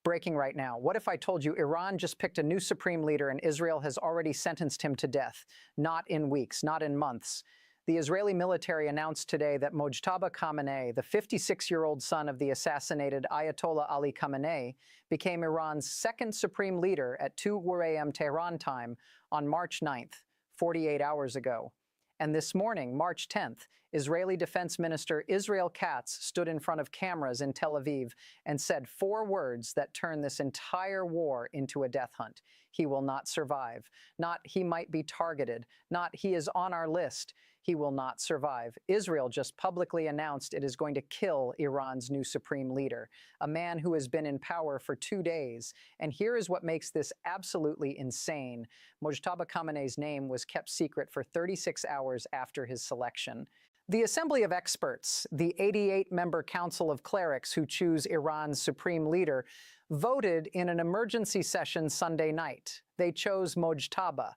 Breaking right now. What if I told you Iran just picked a new supreme leader and Israel has already sentenced him to death? Not in weeks, not in months. The Israeli military announced today that Mojtaba Khamenei, the 56-year-old son of the assassinated Ayatollah Ali Khamenei, became Iran's second supreme leader at 2 a.m. Tehran time on March 9th, 48 hours ago. And this morning, March 10th, Israeli Defense Minister Israel Katz stood in front of cameras in Tel Aviv and said 4 words that turn this entire war into a death hunt. He will not survive. Not he might be targeted. Not he is on our list. He will not survive. Israel just publicly announced it is going to kill Iran's new supreme leader, a man who has been in power for 2 days. And here is what makes this absolutely insane. Mojtaba Khamenei's name was kept secret for 36 hours after his selection. The Assembly of Experts, the 88-member Council of Clerics who choose Iran's supreme leader, voted in an emergency session Sunday night. They chose Mojtaba,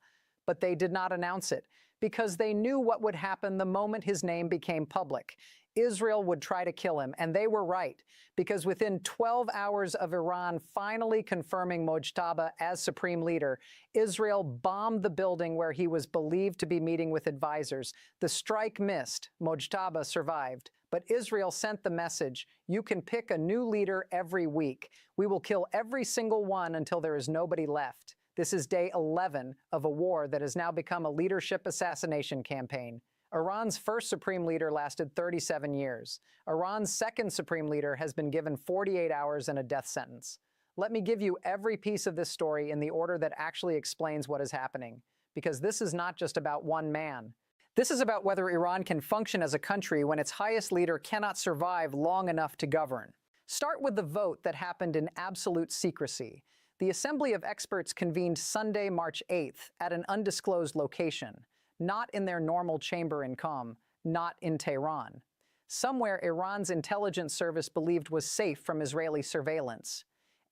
but they did not announce it because they knew what would happen the moment his name became public. Israel would try to kill him, and they were right, because within 12 hours of Iran finally confirming Mojtaba as supreme leader, Israel bombed the building where he was believed to be meeting with advisors. The strike missed. Mojtaba survived. But Israel sent the message, you can pick a new leader every week. We will kill every single one until there is nobody left. This is day 11 of a war that has now become a leadership assassination campaign. Iran's first supreme leader lasted 37 years. Iran's second supreme leader has been given 48 hours and a death sentence. Let me give you every piece of this story in the order that actually explains what is happening, because this is not just about one man. This is about whether Iran can function as a country when its highest leader cannot survive long enough to govern. Start with the vote that happened in absolute secrecy. The Assembly of Experts convened Sunday, March 8th at an undisclosed location, not in their normal chamber in Qom, not in Tehran. Somewhere Iran's intelligence service believed was safe from Israeli surveillance.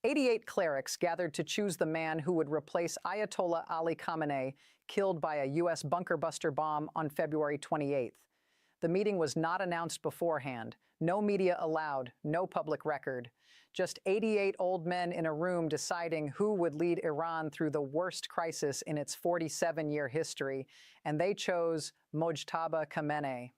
88 clerics gathered to choose the man who would replace Ayatollah Ali Khamenei, killed by a U.S. bunker buster bomb on February 28th. The meeting was not announced beforehand. No media allowed, no public record. Just 88 old men in a room deciding who would lead Iran through the worst crisis in its 47-year history, and they chose Mojtaba Khamenei,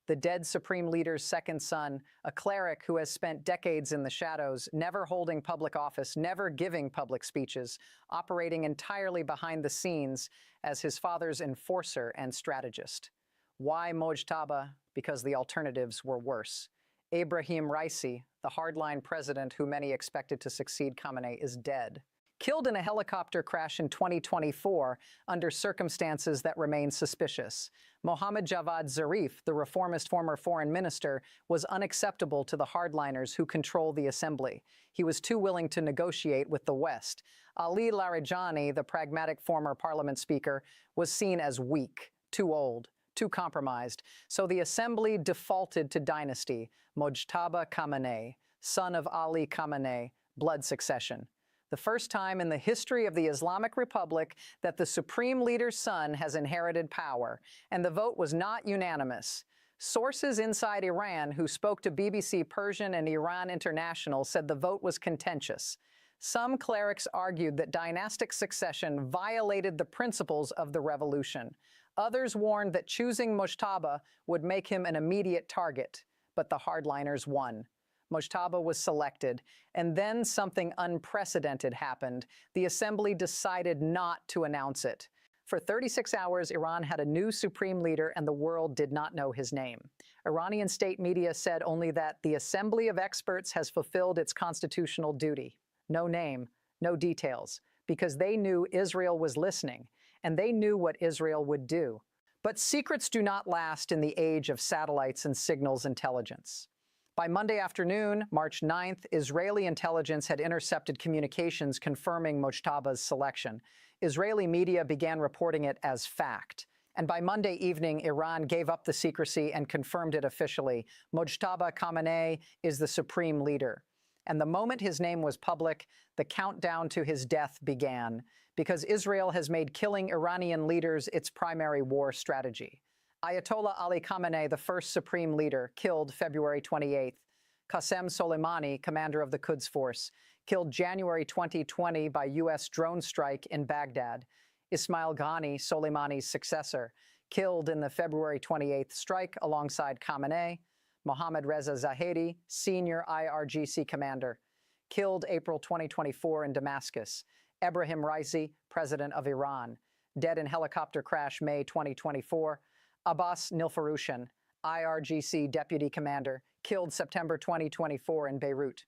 the dead supreme leader's second son, a cleric who has spent decades in the shadows, never holding public office, never giving public speeches, operating entirely behind the scenes as his father's enforcer and strategist. Why Mojtaba? Because the alternatives were worse. Ebrahim Raisi, the hardline president who many expected to succeed Khamenei, is dead. Killed in a helicopter crash in 2024 under circumstances that remain suspicious. Mohammad Javad Zarif, the reformist former foreign minister, was unacceptable to the hardliners who control the assembly. He was too willing to negotiate with the West. Ali Larijani, the pragmatic former parliament speaker, was seen as weak, too old, too compromised. So the assembly defaulted to dynasty, Mojtaba Khamenei, son of Ali Khamenei, blood succession. The first time in the history of the Islamic Republic that the supreme leader's son has inherited power, and the vote was not unanimous. Sources inside Iran who spoke to BBC Persian and Iran International said the vote was contentious. Some clerics argued that dynastic succession violated the principles of the revolution. Others warned that choosing Mojtaba would make him an immediate target, but the hardliners won. Mojtaba was selected, and then something unprecedented happened. The assembly decided not to announce it. For 36 hours, Iran had a new supreme leader, and the world did not know his name. Iranian state media said only that the Assembly of Experts has fulfilled its constitutional duty. No name, no details, because they knew Israel was listening, and they knew what Israel would do. But secrets do not last in the age of satellites and signals intelligence. By Monday afternoon, March 9th, Israeli intelligence had intercepted communications confirming Mojtaba's selection. Israeli media began reporting it as fact. And by Monday evening, Iran gave up the secrecy and confirmed it officially. Mojtaba Khamenei is the supreme leader. And the moment his name was public, the countdown to his death began, because Israel has made killing Iranian leaders its primary war strategy. Ayatollah Ali Khamenei, the first supreme leader, killed February 28th. Qasem Soleimani, commander of the Quds Force, killed January 2020 by U.S. drone strike in Baghdad. Ismail Ghani, Soleimani's successor, killed in the February 28th strike alongside Khamenei. Mohammad Reza Zahedi, senior IRGC commander, killed April 2024 in Damascus. Ebrahim Raisi, president of Iran, dead in helicopter crash May 2024. Abbas Nilfarushan, IRGC deputy commander, killed September 2024 in Beirut.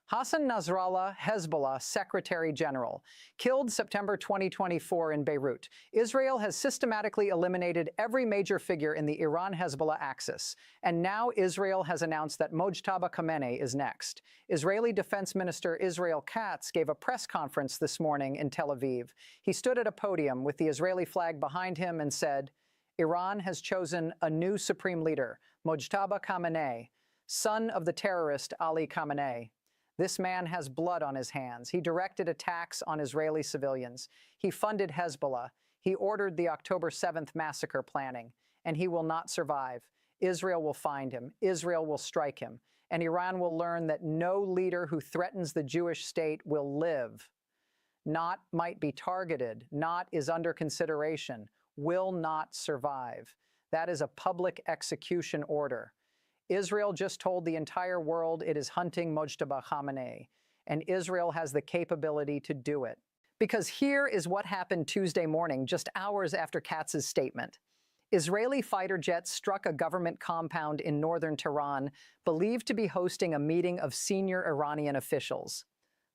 Hassan Nasrallah, Hezbollah Secretary General, killed September 2024 in Beirut. Israel has systematically eliminated every major figure in the Iran-Hezbollah axis, and now Israel has announced that Mojtaba Khamenei is next. Israeli Defense Minister Israel Katz gave a press conference this morning in Tel Aviv. He stood at a podium with the Israeli flag behind him and said, "Iran has chosen a new supreme leader, Mojtaba Khamenei, son of the terrorist Ali Khamenei. This man has blood on his hands. He directed attacks on Israeli civilians. He funded Hezbollah. He ordered the October 7th massacre planning. And he will not survive. Israel will find him. Israel will strike him. And Iran will learn that no leader who threatens the Jewish state will live. Not might be targeted. Not is under consideration. Will not survive. That is a public execution order. Israel just told the entire world it is hunting Mojtaba Khamenei, and Israel has the capability to do it. Because here is what happened Tuesday morning, just hours after Katz's statement. Israeli fighter jets struck a government compound in northern Tehran, believed to be hosting a meeting of senior Iranian officials.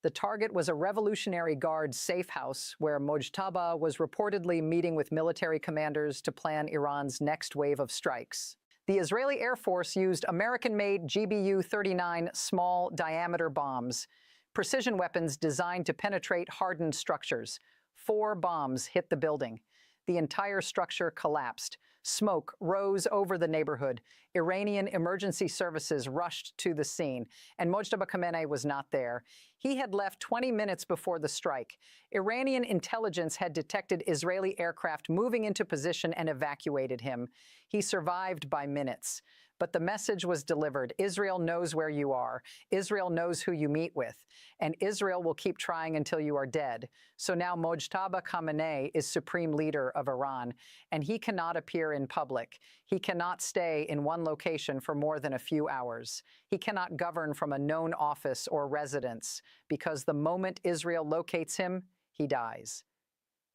The target was a Revolutionary Guard safe house where Mojtaba was reportedly meeting with military commanders to plan Iran's next wave of strikes. The Israeli Air Force used American-made GBU-39 small-diameter bombs, precision weapons designed to penetrate hardened structures. 4 bombs hit the building. The entire structure collapsed. Smoke rose over the neighborhood. Iranian emergency services rushed to the scene, and Mojtaba Khamenei was not there. He had left 20 minutes before the strike. Iranian intelligence had detected Israeli aircraft moving into position and evacuated him. He survived by minutes. But the message was delivered. Israel knows where you are. Israel knows who you meet with. And Israel will keep trying until you are dead. So now Mojtaba Khamenei is supreme leader of Iran, and he cannot appear in public. He cannot stay in one location for more than a few hours. He cannot govern from a known office or residence, because the moment Israel locates him, he dies.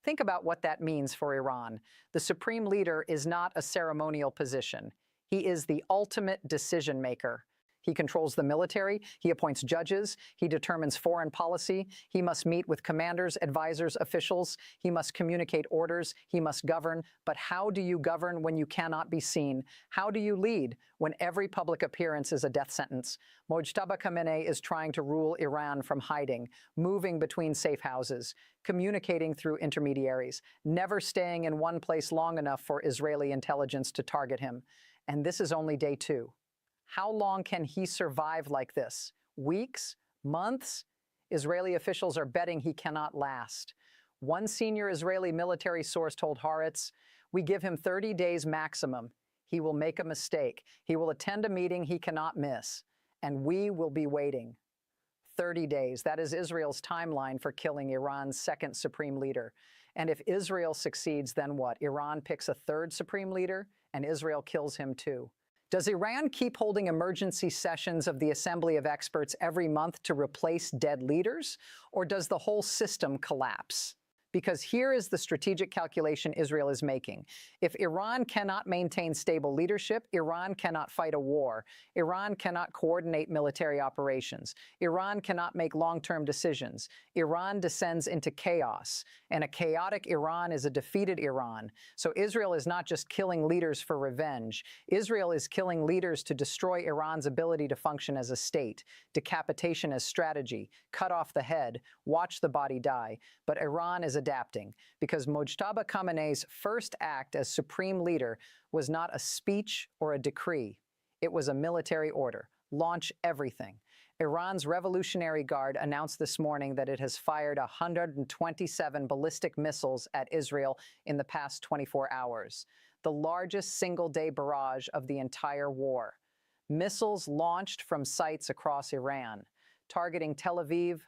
Think about what that means for Iran. The supreme leader is not a ceremonial position. He is the ultimate decision maker. He controls the military, he appoints judges, he determines foreign policy, he must meet with commanders, advisors, officials, he must communicate orders, he must govern. But how do you govern when you cannot be seen? How do you lead when every public appearance is a death sentence? Mojtaba Khamenei is trying to rule Iran from hiding, moving between safe houses, communicating through intermediaries, never staying in one place long enough for Israeli intelligence to target him. And this is only day 2. How long can he survive like this? Weeks? Months? Israeli officials are betting he cannot last. One senior Israeli military source told Haaretz, "We give him 30 days maximum. He will make a mistake. He will attend a meeting he cannot miss. And we will be waiting." 30 days. That is Israel's timeline for killing Iran's second supreme leader. And if Israel succeeds, then what? Iran picks a third supreme leader, and Israel kills him too. Does Iran keep holding emergency sessions of the Assembly of Experts every month to replace dead leaders? Or does the whole system collapse? Because here is the strategic calculation Israel is making. If Iran cannot maintain stable leadership, Iran cannot fight a war. Iran cannot coordinate military operations. Iran cannot make long-term decisions. Iran descends into chaos. And a chaotic Iran is a defeated Iran. So Israel is not just killing leaders for revenge. Israel is killing leaders to destroy Iran's ability to function as a state. Decapitation as strategy. Cut off the head. Watch the body die. But Iran is adapting, because Mojtaba Khamenei's first act as supreme leader was not a speech or a decree. It was a military order. Launch everything. Iran's Revolutionary Guard announced this morning that it has fired 127 ballistic missiles at Israel in the past 24 hours, the largest single-day barrage of the entire war. Missiles launched from sites across Iran. targeting Tel Aviv,